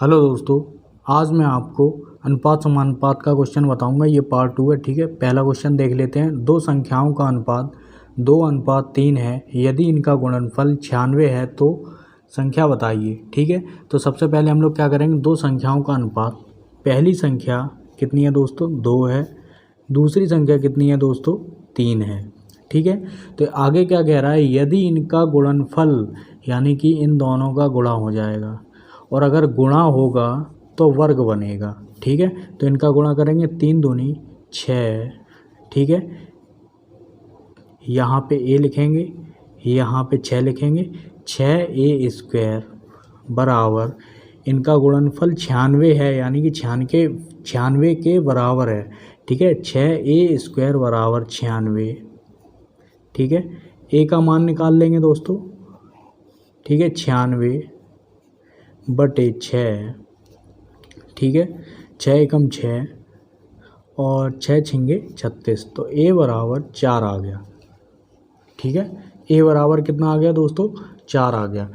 Hello दोस्तों, आज मैं आपको अनुपात समानुपात का क्वेश्चन बताऊंगा। ये पार्ट 2 है। ठीक है, पहला क्वेश्चन देख लेते हैं। दो संख्याओं का अनुपात 2:3 है। यदि इनका गुणनफल 96 है तो संख्या बताइए। ठीक है, तो सबसे पहले हम लोग क्या करेंगे, दो संख्याओं का अनुपात। पहली संख्या कितनी है दोस्तों, 2 है। दूसरी संख्या कितनी है दोस्तों, 3 है। ठीक है, तो आगे क्या कह रहा है, यदि इनका गुणनफल यानी कि इन दोनों का गुणा हो जाएगा और अगर गुणा होगा तो वर्ग बनेगा। ठीक है, तो इनका गुणा करेंगे, 3 दूनी 6। ठीक है, यहाँ पे ए लिखेंगे, यहाँ पे 6 लिखेंगे। 6a² बराबर, इनका गुणनफल 96 है यानी कि 96 के बराबर है। ठीक है, 6a² बराबर 96। ठीक है, ए का मान निकाल लेंगे दोस्तों। ठीक है, 96/6। ठीक है, 6 एकम 6 और 6 छिंगे 36, तो ए बराबर 4 आ गया। ठीक है, ए बराबर कितना आ गया दोस्तों, 4 आ गया।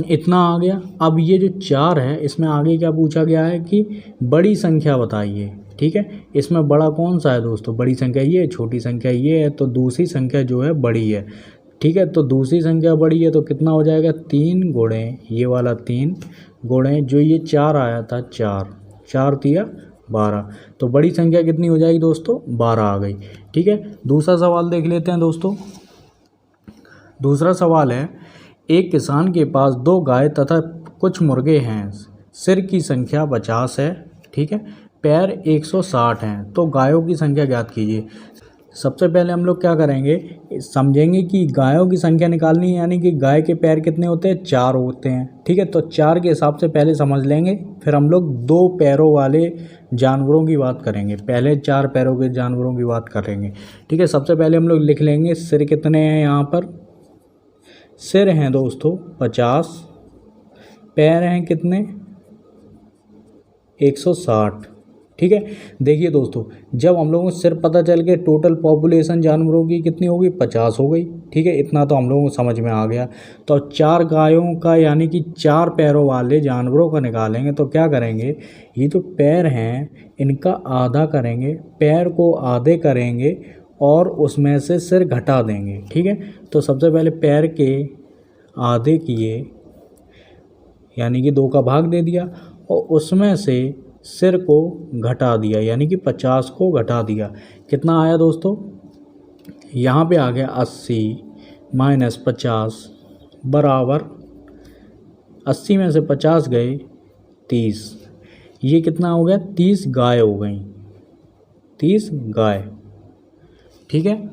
इतना आ गया। अब ये जो 4 है, इसमें आगे क्या पूछा गया है कि बड़ी संख्या बताइए। ठीक है, इसमें बड़ा कौन सा है दोस्तों, बड़ी संख्या ये, छोटी संख्या ये है, तो दूसरी संख्या जो है बड़ी है। ठीक है, तो दूसरी संख्या बड़ी है तो कितना हो जाएगा, 3 गुणे ये वाला 3 गुणे जो ये 4 आया था, 4 तिया 12, तो बड़ी संख्या कितनी हो जाएगी दोस्तों, 12 आ गई। ठीक है, दूसरा सवाल देख लेते हैं दोस्तों। दूसरा सवाल है, एक किसान के पास 2 गाय तथा कुछ मुर्गे हैं। सिर की संख्या 50 है। ठीक है, पैर 160 हैं, तो गायों की संख्या ज्ञात कीजिए। सबसे पहले हम लोग क्या करेंगे, समझेंगे कि गायों की संख्या निकालनी है, यानी कि गाय के पैर कितने होते हैं, 4 होते हैं। ठीक है, तो 4 के हिसाब से पहले समझ लेंगे, फिर हम लोग 2 पैरों वाले जानवरों की बात करेंगे, पहले 4 पैरों के जानवरों की बात करेंगे। ठीक है, सबसे पहले हम लोग लिख लेंगे सिर कितने हैं। यहाँ पर सिर हैं दोस्तों 50, पैर हैं कितने, 160। ठीक है, देखिए दोस्तों, जब हम लोगों को सिर पता चल के टोटल पॉपुलेशन जानवरों की कितनी होगी, 50 हो गई। ठीक है, इतना तो हम लोगों को समझ में आ गया। तो 4 गायों का यानी कि 4 पैरों वाले जानवरों का निकालेंगे तो क्या करेंगे, ये जो पैर हैं इनका आधा करेंगे, पैर को आधे करेंगे और उसमें से सिर घटा देंगे। ठीक है, तो सबसे पहले पैर के आधे किए यानी कि 2 का भाग दे दिया और उसमें से सिर को घटा दिया यानी कि 50 को घटा दिया। कितना आया दोस्तों, यहाँ पे आ गया 80 - 50 बराबर 80 में से 50 गए 30। ये कितना हो गया, 30 गाय हो गई, 30 गाय। ठीक है,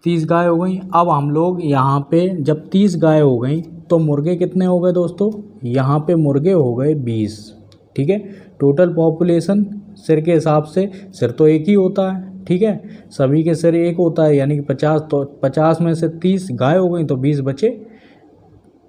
30 गाय हो गई। अब हम लोग यहाँ पे जब 30 गाय हो गई तो मुर्गे कितने हो गए दोस्तों, यहाँ पे मुर्गे हो गए 20। ठीक है, टोटल पॉपुलेशन सिर के हिसाब से, सिर तो एक ही होता है। ठीक है, सभी के सिर एक होता है यानी कि 50, तो 50 में से 30 गाय हो गई तो 20 बचे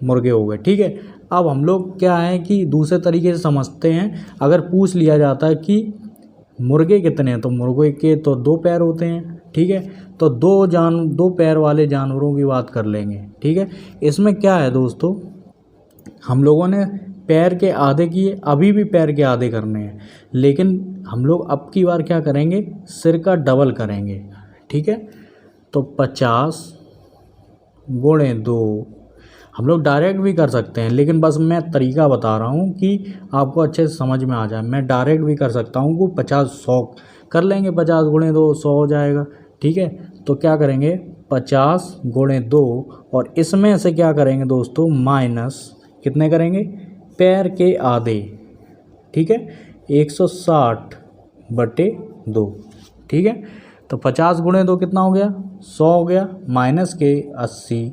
मुर्गे हो गए। ठीक है, अब हम लोग क्या है कि दूसरे तरीके से समझते हैं। अगर पूछ लिया जाता है कि मुर्गे कितने हैं, तो मुर्गे के तो 2 पैर होते हैं। ठीक है, तो 2 पैर वाले जानवरों की बात कर लेंगे। ठीक है, इसमें क्या है दोस्तों, हम लोगों ने पैर के आधे किए, अभी भी पैर के आधे करने हैं, लेकिन हम लोग अब की बार क्या करेंगे, सिर का डबल करेंगे। ठीक है, तो 50 गुणे 2, हम लोग डायरेक्ट भी कर सकते हैं, लेकिन बस मैं तरीका बता रहा हूँ कि आपको अच्छे से समझ में आ जाए। मैं डायरेक्ट भी कर सकता हूँ कि 50 100 कर लेंगे, 50 गुणे 2 100 हो जाएगा। ठीक है, तो क्या करेंगे, 50 गुणे 2 और इसमें से क्या करेंगे दोस्तों, माइनस कितने करेंगे, पैर के आधे। ठीक है, 160/2। ठीक है, तो 50 गुणे 2 कितना हो गया, 100 हो गया, माइनस के 80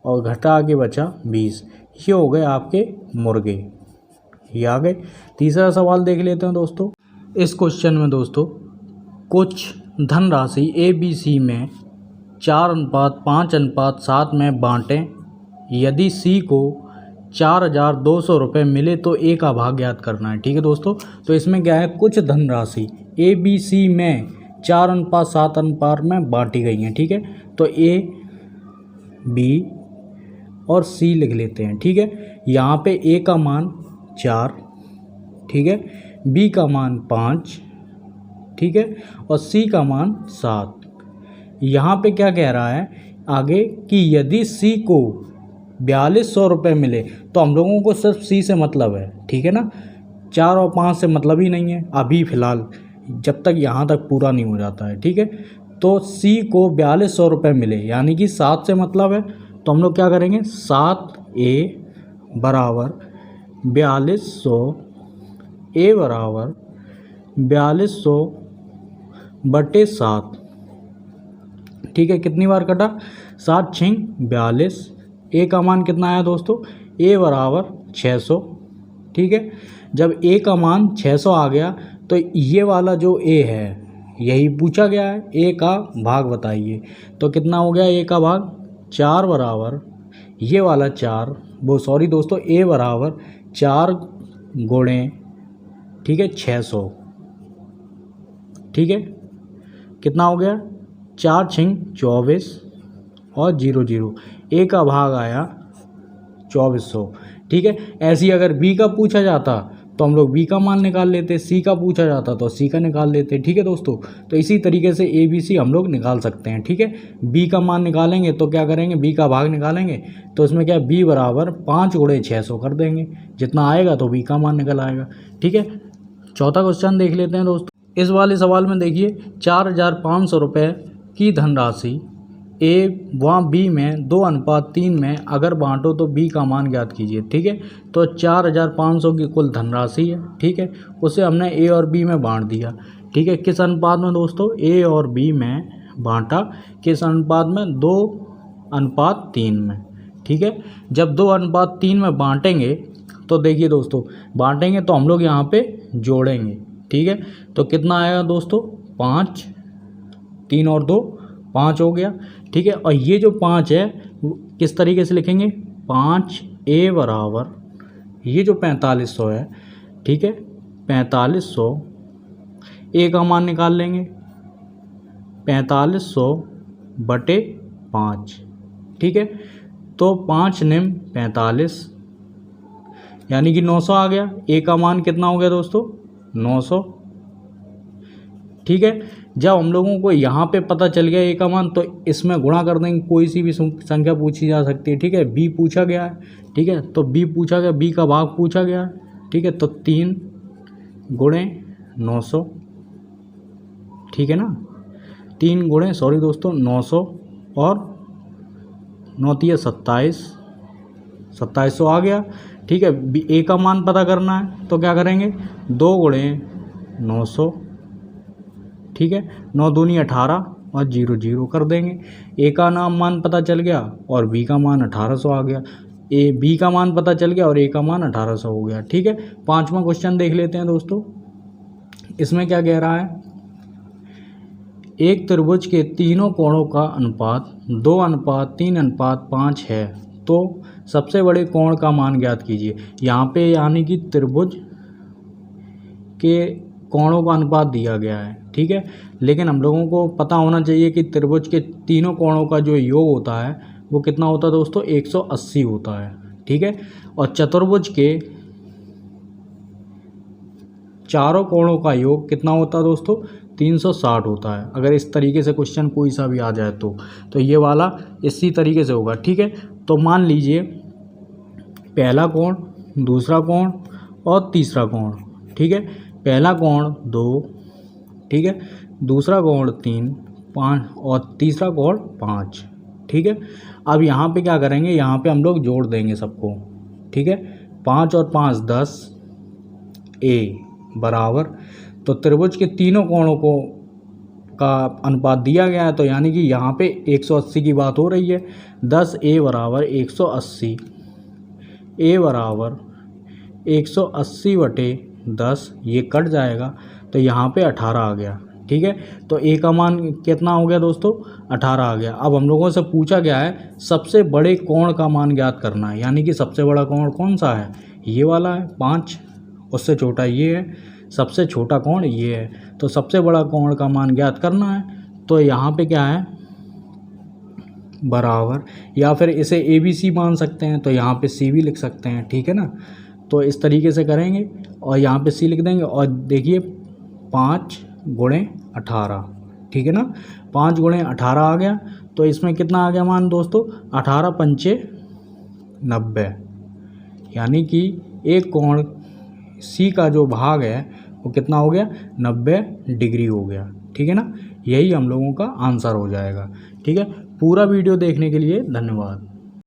और घटा के बचा 20। ये हो गए आपके मुर्गे, ये आ गए। तीसरा सवाल देख लेते हैं दोस्तों। इस क्वेश्चन में दोस्तों कुछ धनराशि ABC में 4:5:7 में बांटें। यदि C को 4,200 रुपये मिले तो A का भाग ज्ञात करना है। ठीक है दोस्तों, तो इसमें क्या है, कुछ धनराशि ABC में 4:7 में बांटी गई हैं। ठीक है, तो A B और C लिख लेते हैं। ठीक है, यहाँ पे A का मान 4, ठीक है, बी का मान 5, ठीक है, और सी का मान 7। यहाँ पे क्या कह रहा है आगे कि यदि सी को 4200 रुपये मिले तो हम लोगों को सिर्फ सी से मतलब है, ठीक है ना, 4 और 5 से मतलब ही नहीं है अभी फ़िलहाल, जब तक यहाँ तक पूरा नहीं हो जाता है, ठीक है। तो सी को 4200 रुपये मिले यानी कि 7 से मतलब है, तो हम लोग क्या करेंगे 7A बराबर 4200, ए बराबर 4200 बटे 7, ठीक है। कितनी बार कटा, 7 6 42। ए का मान कितना आया दोस्तों, ए बराबर 600, ठीक है। जब ए का मान 600 आ गया तो ये वाला जो ए है यही पूछा गया है, ए का भाग बताइए। तो कितना हो गया ए का भाग, 4 बराबर ये वाला 4, वो सॉरी दोस्तों, ए बराबर 4 गुणे, ठीक है, 600, ठीक है। कितना हो गया, 4 6 24 और 0 0, ए का भाग आया 2400, ठीक है। ऐसे ही अगर बी का पूछा जाता तो हम लोग बी का मान निकाल लेते, सी का पूछा जाता तो सी का निकाल लेते, ठीक है दोस्तों। तो इसी तरीके से ए बी सी हम लोग निकाल सकते हैं, ठीक है। बी का मान निकालेंगे तो क्या करेंगे, बी का भाग निकालेंगे तो इसमें क्या, बी बराबर 5 गुणे 600 कर देंगे, जितना आएगा तो बी का मान निकल आएगा, ठीक है। चौथा क्वेश्चन देख लेते हैं दोस्तों। इस वाले सवाल में देखिए 4500 रुपये की धनराशि ए व बी में 2:3 में अगर बांटो तो बी का मान ज्ञात कीजिए, ठीक है। तो 4500 की कुल धनराशि है, ठीक है, उसे हमने ए और बी में बांट दिया, ठीक है। किस अनुपात में दोस्तों, ए और बी में बांटा, किस अनुपात में, 2:3 में, ठीक है। जब 2:3 में बांटेंगे तो देखिए दोस्तों, बांटेंगे तो हम लोग यहाँ पे जोड़ेंगे, ठीक है। तो कितना आएगा दोस्तों, 5, 3 और 2 5 हो गया, ठीक है। और ये जो 5 है किस तरीके से लिखेंगे, 5A बराबर ये जो 4500 है, ठीक है, 4500, ए का मान निकाल लेंगे 4500 बटे 5, ठीक है। तो 5 निम 45 यानी कि 900 आ गया। ए का मान कितना हो गया दोस्तों, 900, ठीक है। जब हम लोगों को यहाँ पे पता चल गया ए का मान तो इसमें गुणा कर देंगे, कोई सी भी संख्या पूछी जा सकती है, ठीक है। बी पूछा गया है, ठीक है, तो बी पूछा गया, बी का भाग पूछा गया, ठीक है। तो 3 गुणे 900, ठीक है ना, 3 गुणे सॉरी दोस्तों 900 और 9 3 27, 2700 आ गया, ठीक है। ए का मान पता करना है तो क्या करेंगे, 2 गुणे 900, ठीक है, 9 दूनी 18 और 0 0 कर देंगे। ए का मान पता चल गया और बी का मान 1800 आ गया, ए बी का मान पता चल गया और ए का मान 1800 हो गया, ठीक है। पांचवा क्वेश्चन देख लेते हैं दोस्तों। इसमें क्या कह रहा है, एक त्रिभुज के तीनों कोणों का अनुपात 2:3:5 है, तो सबसे बड़े कोण का मान ज्ञात कीजिए। यहाँ पे यानी कि त्रिभुज के कोणों का अनुपात दिया गया है, ठीक है। लेकिन हम लोगों को पता होना चाहिए कि त्रिभुज के तीनों कोणों का जो योग होता है वो कितना होता है दोस्तों, 180 होता है, ठीक है। और चतुर्भुज के चारों कोणों का योग कितना होता है दोस्तों, 360 होता है। अगर इस तरीके से क्वेश्चन कोई सा भी आ जाए तो ये वाला इसी तरीके से होगा, ठीक है। तो मान लीजिए पहला कोण, दूसरा कोण और तीसरा कोण, ठीक है। पहला कोण 2, ठीक है, दूसरा कोण 3, 5 और तीसरा कोण 5, ठीक है। अब यहाँ पे क्या करेंगे, यहाँ पे हम लोग जोड़ देंगे सबको, ठीक है। 5 और 5 10, ए बराबर, तो त्रिभुज के तीनों कोणों को का अनुपात दिया गया है, तो यानी कि यहाँ पे 180 की बात हो रही है। 10 ए बराबर 180, ए बराबर 180 बटे 10, ये कट जाएगा तो यहाँ पे 18 आ गया, ठीक है। तो ए का मान कितना हो गया दोस्तों, 18 आ गया। अब हम लोगों से पूछा गया है सबसे बड़े कोण का मान ज्ञात करना है, यानी कि सबसे बड़ा कोण कौन सा है, ये वाला है 5, उससे छोटा ये है, सबसे छोटा कोण ये है। तो सबसे बड़ा कोण का मान ज्ञात करना है, तो यहाँ पे क्या है, बराबर, या फिर इसे ए बी सी मान सकते हैं, तो यहाँ पे सी भी लिख सकते हैं, ठीक है ना। तो इस तरीके से करेंगे और यहाँ पे सी लिख देंगे। और देखिए 5 गुणे 18, ठीक है ना, 5 गुणे 18 आ गया। तो इसमें कितना आ गया मान दोस्तों, 18 पंचे 90, यानी कि एक कोण सी का जो भाग है वो कितना हो गया, 90 डिग्री हो गया, ठीक है ना। यही हम लोगों का आंसर हो जाएगा, ठीक है। पूरा वीडियो देखने के लिए धन्यवाद।